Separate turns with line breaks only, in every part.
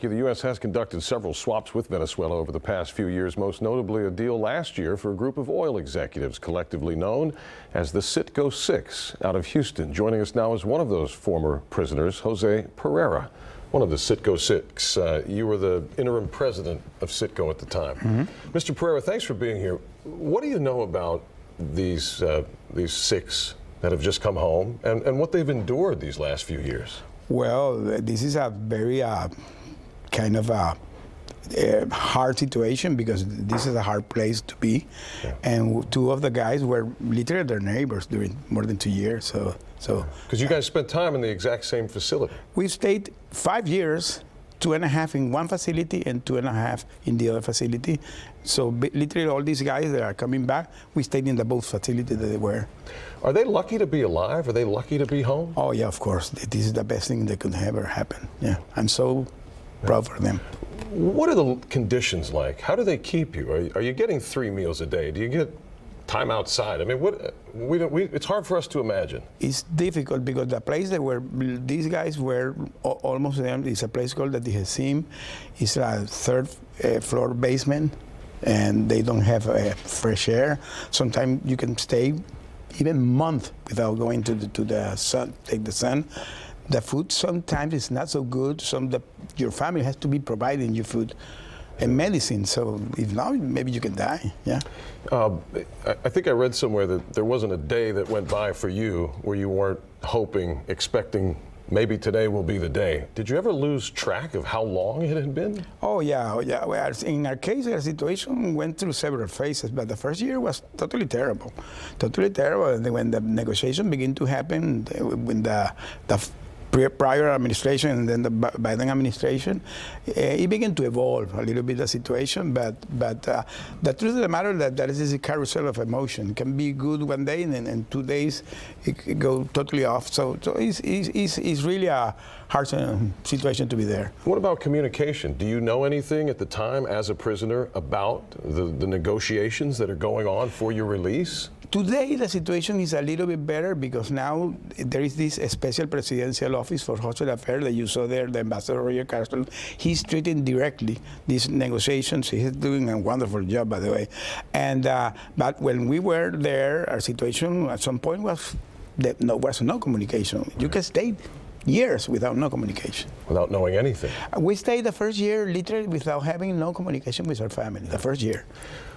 The U.S. has conducted several swaps with Venezuela over the past few years, most notably a deal last year for a group of oil executives collectively known as the Citgo Six out of Houston. Joining us now is one of those former prisoners, Jose Pereira, one of the Citgo Six. You were the interim president of Citgo at the time. Mr. Pereira, thanks for being here. What do you know about these six that have just come home and what they've endured these last few years?
Well, this is a very kind of a hard situation because this is a hard place to be. Yeah. And two of the guys were literally their neighbors during more than 2 years.
Because you guys spent time in the exact same facility.
We stayed 5 years, 2.5 in one facility and 2.5 in the other facility. So literally all these guys that are coming back, we stayed in the both facilities that they were.
Are they lucky to be alive? Are they lucky to be home?
Oh yeah, of course. This is the best thing that could ever happen. Yeah, I'm so proud for them.
What are the conditions like? How do they keep you? Are you getting 3 meals a day? Do you get time outside? I mean, it's hard for us to imagine.
It's difficult because the place that where these guys were almost them is a place called the U.S.A. It's a third floor basement, and they don't have fresh air. Sometimes you can stay even a month without going to the sun, take the sun. The food sometimes is not so good. Your family has to be providing you food and medicine. So if not, maybe you can die. Yeah.
I think I read somewhere that there wasn't a day that went by for you where you weren't hoping, expecting maybe today will be the day. Did you ever lose track of how long it had been?
Oh yeah. Well, in our case, our situation went through several phases, but the first year was totally terrible. Totally terrible. And when the negotiation began to happen, when the prior administration and then the Biden administration, it began to evolve a little bit the situation. But the truth of the matter is that is a carousel of emotion. It can be good one day and in 2 days it go totally off. So it's really a hard situation to be there.
What about communication? Do you know anything at the time as a prisoner about the negotiations that are going on for your release?
Today, the situation is a little bit better because now there is this special presidential office for hostile affairs that you saw there, the Ambassador Roger Carstens. He's treating directly these negotiations. He's doing a wonderful job, by the way. And but when we were there, our situation at some point was that there was no communication. You can stay years without no communication.
Without knowing anything.
We stayed the first year literally without having no communication with our family, the first year.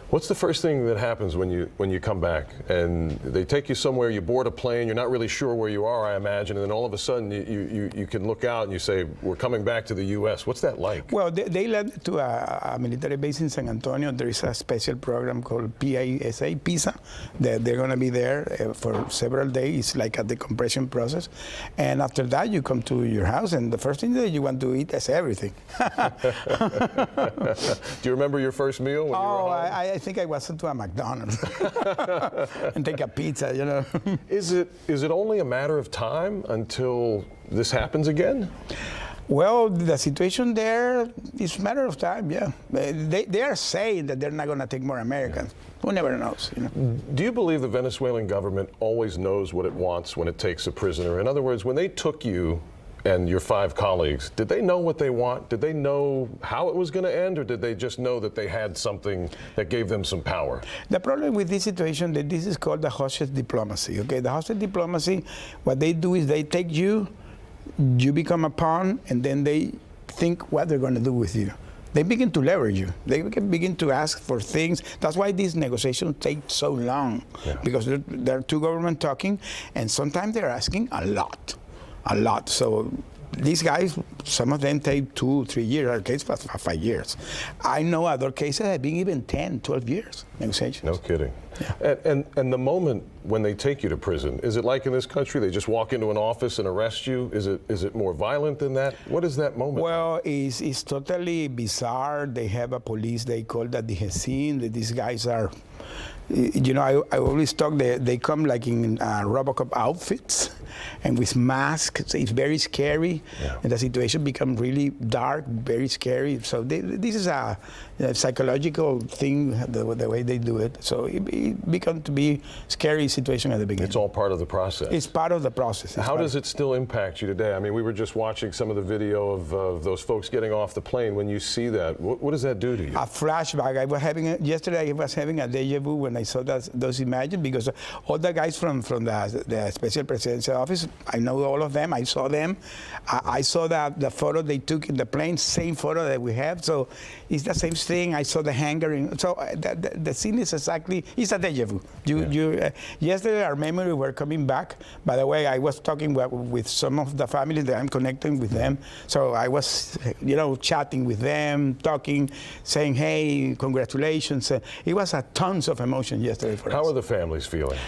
What's the first thing that happens when you come back and they take you somewhere, you board a plane, you're not really sure where you are, I imagine, and then all of a sudden you can look out and you say, we're coming back to the U.S. What's that like?
Well, they led to a military base in San Antonio. There is a special program called PISA, that they're going to be there for several days. It's like a decompression process. And after that, you come to your house, and the first thing that you want to eat is everything.
Do you remember your first meal when you were home?
I think I was to a McDonald's and take a pizza, you know.
Is it only a matter of time until this happens again?
Well, the situation there is a matter of time, yeah. They are saying that they're not going to take more Americans. Who never knows, you know.
Do you believe the Venezuelan government always knows what it wants when it takes a prisoner? In other words, when they took you and your 5 colleagues, did they know what they want? Did they know how it was going to end, or did they just know that they had something that gave them some power?
The problem with this situation, that this is called the hostage diplomacy, okay? The hostage diplomacy, what they do is they take you, you become a pawn, and then they think what they're going to do with you. They begin to leverage you. They begin to ask for things. That's why these negotiations take so long, because there are two governments talking, and sometimes they're asking a lot. So these guys, some of them take 2, 3 years. Our case was 5 years. I know other cases have been even 10, 12 years negotiations.
No kidding.
Yeah.
And the moment when they take you to prison, is it like in this country, they just walk into an office and arrest you? Is it more violent than that? What is that moment?
Well, it's totally bizarre. They have a police, they call that the U.S.A. These guys are You know, I always talk, they come like in Robocop outfits and with masks. It's very scary.
Yeah.
And the situation becomes really dark, very scary. So this is a psychological thing, the way they do it. So it becomes to be scary situation at the beginning.
It's all part of the process.
It's part of the process.
How does it still impact you today? I mean, we were just watching some of the video of those folks getting off the plane. When you see that, what does that do to you?
A flashback. Yesterday I was having a deja vu when I saw those images, because all the guys from the Special Presidential Office, I know all of them. I saw them. I saw the photo they took in the plane, same photo that we have. So it's the same thing. I saw the hangar. So the scene is exactly, it's a deja vu. Yesterday our memory were coming back. By the way, I was talking with some of the family that I'm connecting with them. So I was, chatting with them, talking, saying, hey, congratulations. It was a tons of emotion yesterday for us.
How are the families feeling?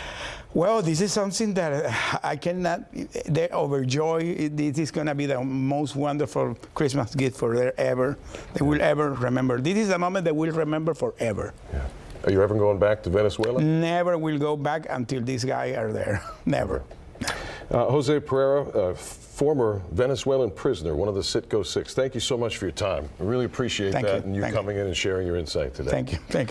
Well, this is something that I cannot, they're overjoyed. This is going to be the most wonderful Christmas gift for them ever. They will ever remember. This is a moment they will remember forever.
Yeah. Are you ever going back to Venezuela?
Never will go back until these guys are there. Never.
Jose Pereira, former Venezuelan prisoner, one of the Citgo Six. Thank you so much for your time. I really appreciate that and you coming in and sharing your insight today.
Thank you. Thank you.